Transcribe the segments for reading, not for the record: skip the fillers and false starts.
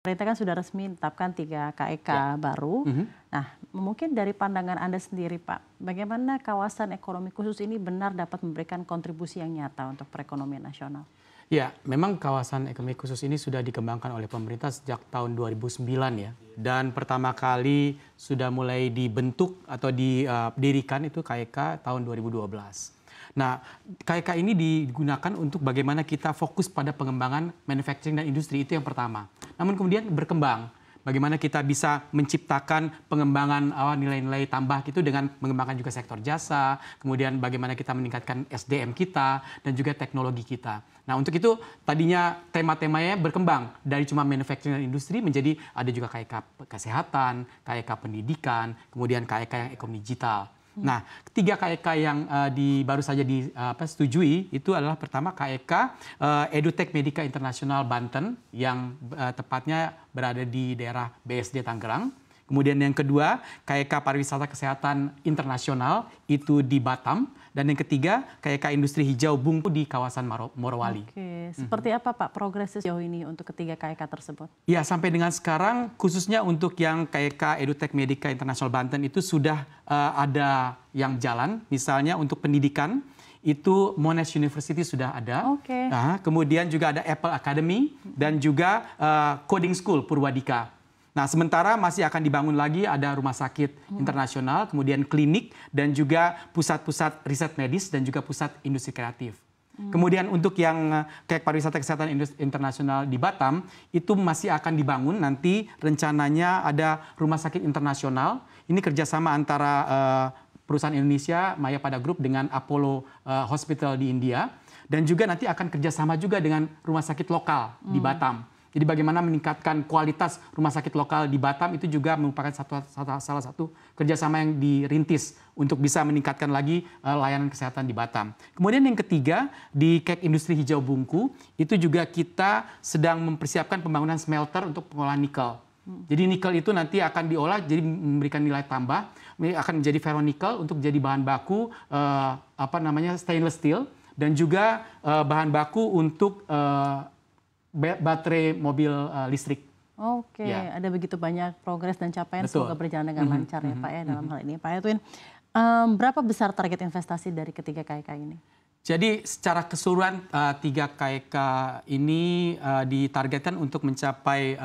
Pemerintah kan sudah resmi menetapkan 3 KEK Ya. baru. Nah, mungkin dari pandangan Anda sendiri, Pak, bagaimana kawasan ekonomi khusus ini benar dapat memberikan kontribusi yang nyata untuk perekonomian nasional? Ya, memang kawasan ekonomi khusus ini sudah dikembangkan oleh pemerintah sejak tahun 2009 ya. Dan pertama kali sudah mulai dibentuk atau didirikan itu KEK tahun 2012. Nah, KEK ini digunakan untuk bagaimana kita fokus pada pengembangan manufacturing dan industri, itu yang pertama. Namun kemudian berkembang, bagaimana kita bisa menciptakan pengembangan nilai-nilai tambah gitu dengan mengembangkan juga sektor jasa, kemudian bagaimana kita meningkatkan SDM kita dan juga teknologi kita. Nah, untuk itu tadinya tema-temanya berkembang dari cuma manufacturing dan industri menjadi ada juga KEK kesehatan, KEK pendidikan, kemudian KEK yang ekonomi digital. Nah, ketiga KEK yang baru saja disetujui itu adalah pertama KEK EduTech Medica Internasional Banten yang tepatnya berada di daerah BSD Tangerang. Kemudian yang kedua KEK Pariwisata Kesehatan Internasional itu di Batam. Dan yang ketiga KEK Industri Hijau Bungku di kawasan Morowali. Oke, seperti apa Pak progres sejauh ini untuk ketiga KEK tersebut? Ya, sampai dengan sekarang khususnya untuk yang KEK EduTech Medica Internasional Banten itu sudah ada yang jalan. Misalnya untuk pendidikan itu Monash University sudah ada. Oke. Nah, kemudian juga ada Apple Academy dan juga Coding School Purwadika. Nah, sementara masih akan dibangun lagi ada rumah sakit internasional, kemudian klinik, dan juga pusat-pusat riset medis dan juga pusat industri kreatif. Kemudian untuk yang KEK Pariwisata Kesehatan Internasional di Batam, itu masih akan dibangun nanti rencananya ada rumah sakit internasional. Ini kerjasama antara perusahaan Indonesia, Maya Pada Group dengan Apollo Hospital di India. Dan juga nanti akan kerjasama juga dengan rumah sakit lokal di Batam. Jadi bagaimana meningkatkan kualitas rumah sakit lokal di Batam itu juga merupakan salah satu kerjasama yang dirintis untuk bisa meningkatkan lagi layanan kesehatan di Batam. Kemudian yang ketiga di KEK Industri Hijau Bungku itu juga kita sedang mempersiapkan pembangunan smelter untuk pengolahan nikel. Jadi nikel itu nanti akan diolah jadi memberikan nilai tambah, akan menjadi ferronikel untuk jadi bahan baku stainless steel dan juga bahan baku untuk baterai mobil listrik. Oke, ya. Ada begitu banyak progres dan capaian. Betul. Semoga berjalan dengan lancar ya Pak ya dalam hal ini. Pak Edwin, berapa besar target investasi dari ketiga KEK ini? Jadi secara keseluruhan 3 KEK ini ditargetkan untuk mencapai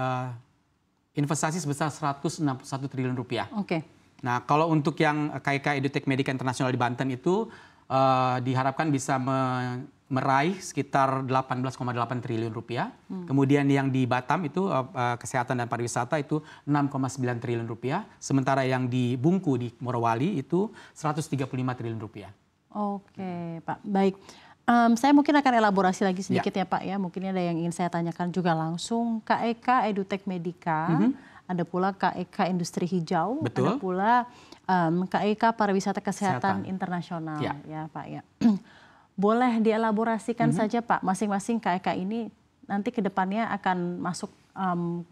investasi sebesar 161 triliun rupiah. Oke. Nah, kalau untuk yang KEK EduTech Medica Internasional di Banten itu diharapkan bisa meraih sekitar 18,8 triliun rupiah. Kemudian yang di Batam itu kesehatan dan pariwisata itu 6,9 triliun rupiah. Sementara yang di Bungku di Morowali itu 135 triliun rupiah. Oke, Pak. Baik. Saya mungkin akan elaborasi lagi sedikit ya Pak ya. Mungkin ada yang ingin saya tanyakan juga langsung. KEK EduTech Medica, ada pula KEK Industri Hijau, Betul. ada pula KEK Pariwisata Kesehatan Internasional ya Pak ya. Boleh dielaborasikan saja Pak, masing-masing KEK ini nanti ke depannya akan masuk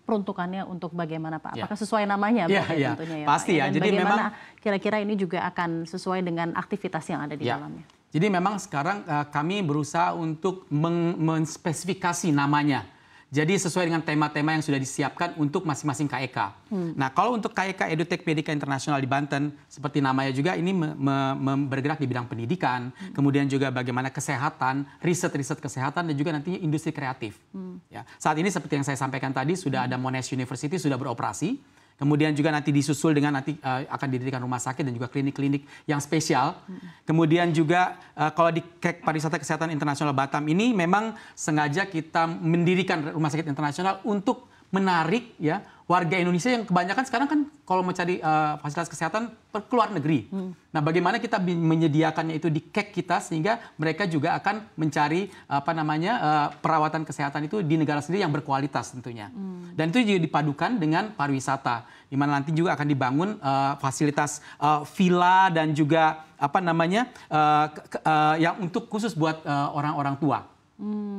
peruntukannya untuk bagaimana Pak? Apakah sesuai namanya tentunya ya pasti Pak? Ya. Dan Jadi bagaimana memang kira-kira ini juga akan sesuai dengan aktivitas yang ada di dalamnya? Jadi memang sekarang kami berusaha untuk menspesifikasi namanya. Jadi sesuai dengan tema-tema yang sudah disiapkan untuk masing-masing KEK. Nah, kalau untuk KEK EduTech Medica Internasional di Banten, seperti namanya juga ini bergerak di bidang pendidikan, kemudian juga bagaimana kesehatan, riset-riset kesehatan, dan juga nantinya industri kreatif. Ya. Saat ini seperti yang saya sampaikan tadi, sudah ada Monash University sudah beroperasi. Kemudian juga nanti disusul dengan nanti akan didirikan rumah sakit dan juga klinik-klinik yang spesial. Kemudian juga kalau di KEK Pariwisata Kesehatan Internasional Batam ini memang sengaja kita mendirikan rumah sakit internasional untuk menarik ya warga Indonesia yang kebanyakan sekarang kan kalau mencari fasilitas kesehatan ke luar negeri. Nah, bagaimana kita menyediakannya itu di KEK kita sehingga mereka juga akan mencari perawatan kesehatan itu di negara sendiri yang berkualitas tentunya. Dan itu juga dipadukan dengan pariwisata, di mana nanti juga akan dibangun fasilitas villa dan juga yang untuk khusus buat orang-orang tua.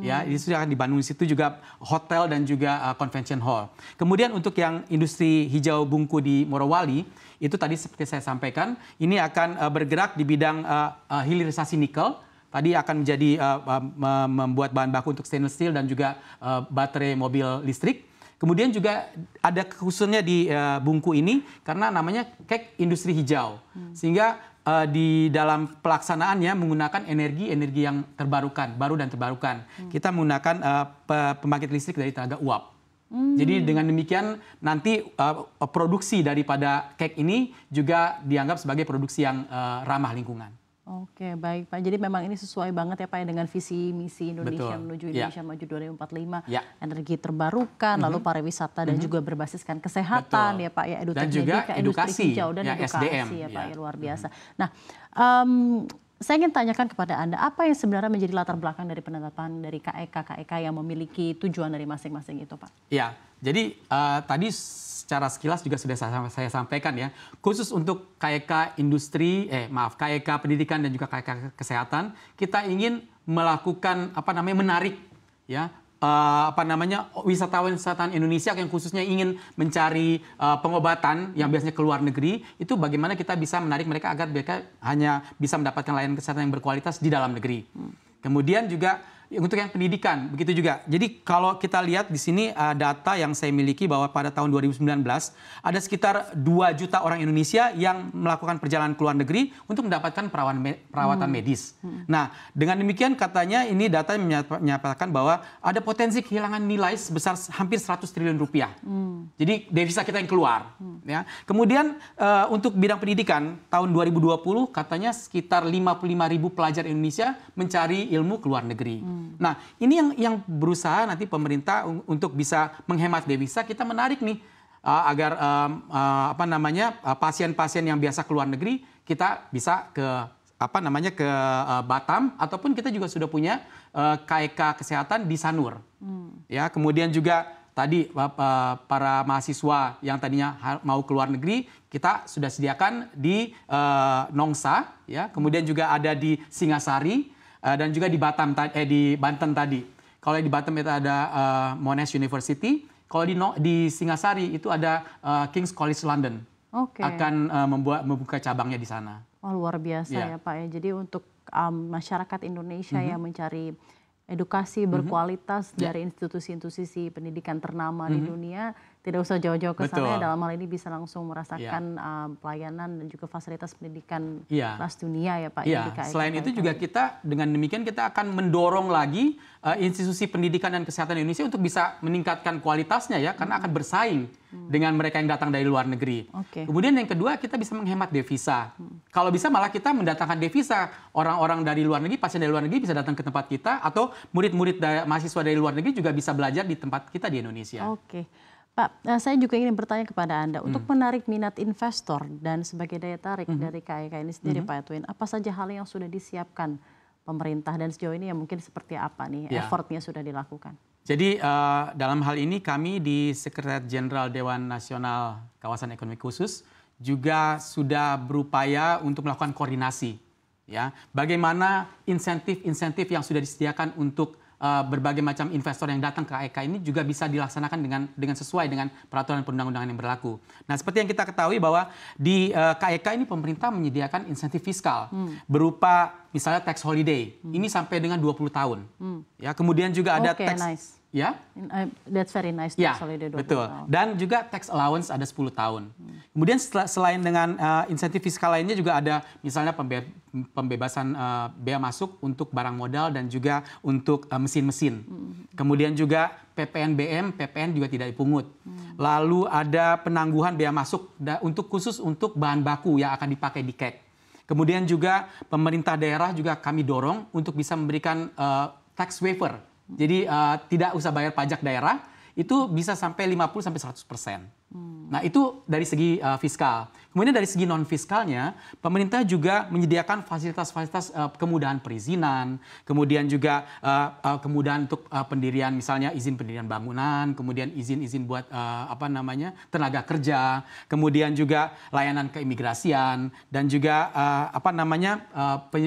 Ya, ini sudah akan dibangun di situ juga hotel dan juga convention hall. Kemudian untuk yang industri hijau Bungku di Morowali, itu tadi seperti saya sampaikan, ini akan bergerak di bidang hilirisasi nikel. Tadi akan menjadi membuat bahan baku untuk stainless steel dan juga baterai mobil listrik. Kemudian juga ada khususnya di Bungku ini karena namanya kek industri hijau. Sehingga di dalam pelaksanaannya menggunakan energi yang baru dan terbarukan. Kita menggunakan pembangkit listrik dari tenaga uap. Jadi dengan demikian nanti produksi daripada kek ini juga dianggap sebagai produksi yang ramah lingkungan. Oke, baik Pak. Jadi memang ini sesuai banget ya Pak ya dengan visi misi Indonesia menuju Indonesia Maju 2045. Energi terbarukan, lalu pariwisata dan juga berbasiskan kesehatan ya Pak ya, dan juga edukasi hijau dan edukasi SDM, ya Pak ya, luar biasa. Nah, saya ingin tanyakan kepada Anda, apa yang sebenarnya menjadi latar belakang dari penetapan dari KEK yang memiliki tujuan dari masing-masing itu Pak? Ya, jadi tadi secara sekilas juga sudah saya sampaikan ya, khusus untuk KEK KEK pendidikan dan juga KEK kesehatan, kita ingin melakukan menarik ya wisatawan Indonesia yang khususnya ingin mencari pengobatan yang biasanya ke luar negeri, itu bagaimana kita bisa menarik mereka agar mereka hanya bisa mendapatkan layanan kesehatan yang berkualitas di dalam negeri. Kemudian juga untuk yang pendidikan, begitu juga. Jadi kalau kita lihat di sini data yang saya miliki bahwa pada tahun 2019 ada sekitar 2 juta orang Indonesia yang melakukan perjalanan ke luar negeri untuk mendapatkan perawatan medis. Nah, dengan demikian katanya ini data menyatakan bahwa ada potensi kehilangan nilai sebesar hampir 100 triliun rupiah. Jadi devisa kita yang keluar. Ya. Kemudian untuk bidang pendidikan tahun 2020 katanya sekitar 55.000 pelajar Indonesia mencari ilmu ke luar negeri. Nah, ini yang berusaha nanti pemerintah untuk bisa menghemat devisa, kita menarik nih agar pasien-pasien yang biasa ke luar negeri kita bisa ke Batam, ataupun kita juga sudah punya KEK kesehatan di Sanur. Ya, kemudian juga tadi para mahasiswa yang tadinya mau ke luar negeri kita sudah sediakan di Nongsa, ya, kemudian juga ada di Singasari. Dan juga di Banten tadi. Kalau di Batam itu ada Monash University, kalau di Singasari itu ada King's College London. Akan membuka cabangnya di sana. Oh, luar biasa ya Pak ya. Jadi untuk masyarakat Indonesia yang mencari edukasi berkualitas dari institusi-institusi pendidikan ternama di dunia, tidak usah jauh-jauh ke sana, dalam hal ini bisa langsung merasakan pelayanan dan juga fasilitas pendidikan kelas dunia ya Pak. Selain itu juga kita dengan demikian kita akan mendorong lagi institusi pendidikan dan kesehatan Indonesia untuk bisa meningkatkan kualitasnya ya, karena akan bersaing dengan mereka yang datang dari luar negeri. Kemudian yang kedua, kita bisa menghemat devisa. Kalau bisa malah kita mendatangkan devisa, orang-orang dari luar negeri, pasien dari luar negeri bisa datang ke tempat kita, atau murid-murid mahasiswa dari luar negeri juga bisa belajar di tempat kita di Indonesia. Pak, saya juga ingin bertanya kepada Anda, untuk menarik minat investor dan sebagai daya tarik dari KEK ini sendiri Pak Edwin, apa saja hal yang sudah disiapkan pemerintah dan sejauh ini yang mungkin seperti apa nih effortnya sudah dilakukan? Jadi dalam hal ini kami di Sekretariat Jenderal Dewan Nasional Kawasan Ekonomi Khusus juga sudah berupaya untuk melakukan koordinasi. Ya, bagaimana insentif-insentif yang sudah disediakan untuk berbagai macam investor yang datang ke KEK ini juga bisa dilaksanakan dengan sesuai dengan peraturan perundang-undangan yang berlaku. Nah, seperti yang kita ketahui bahwa di KEK ini pemerintah menyediakan insentif fiskal berupa misalnya tax holiday. Ini sampai dengan 20 tahun. Ya, kemudian juga ada tax that's very nice. Tax holiday 20 betul. tahun. Dan juga tax allowance ada 10 tahun. Kemudian selain dengan insentif fiskal lainnya juga ada misalnya pembebasan bea masuk untuk barang modal dan juga untuk mesin-mesin. Kemudian juga PPN juga tidak dipungut. Lalu ada penangguhan bea masuk khusus untuk bahan baku yang akan dipakai di KEK. Kemudian juga pemerintah daerah juga kami dorong untuk bisa memberikan tax waiver. Jadi tidak usah bayar pajak daerah, itu bisa sampai 50-100%. Nah, itu dari segi fiskal. Kemudian dari segi non-fiskalnya, pemerintah juga menyediakan fasilitas-fasilitas kemudahan perizinan, kemudian juga kemudahan untuk pendirian, misalnya izin pendirian bangunan, kemudian izin-izin buat tenaga kerja, kemudian juga layanan keimigrasian, dan juga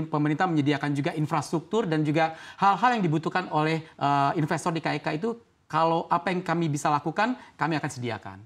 pemerintah menyediakan juga infrastruktur dan juga hal-hal yang dibutuhkan oleh investor di KEK itu. Kalau apa yang kami bisa lakukan, kami akan sediakan.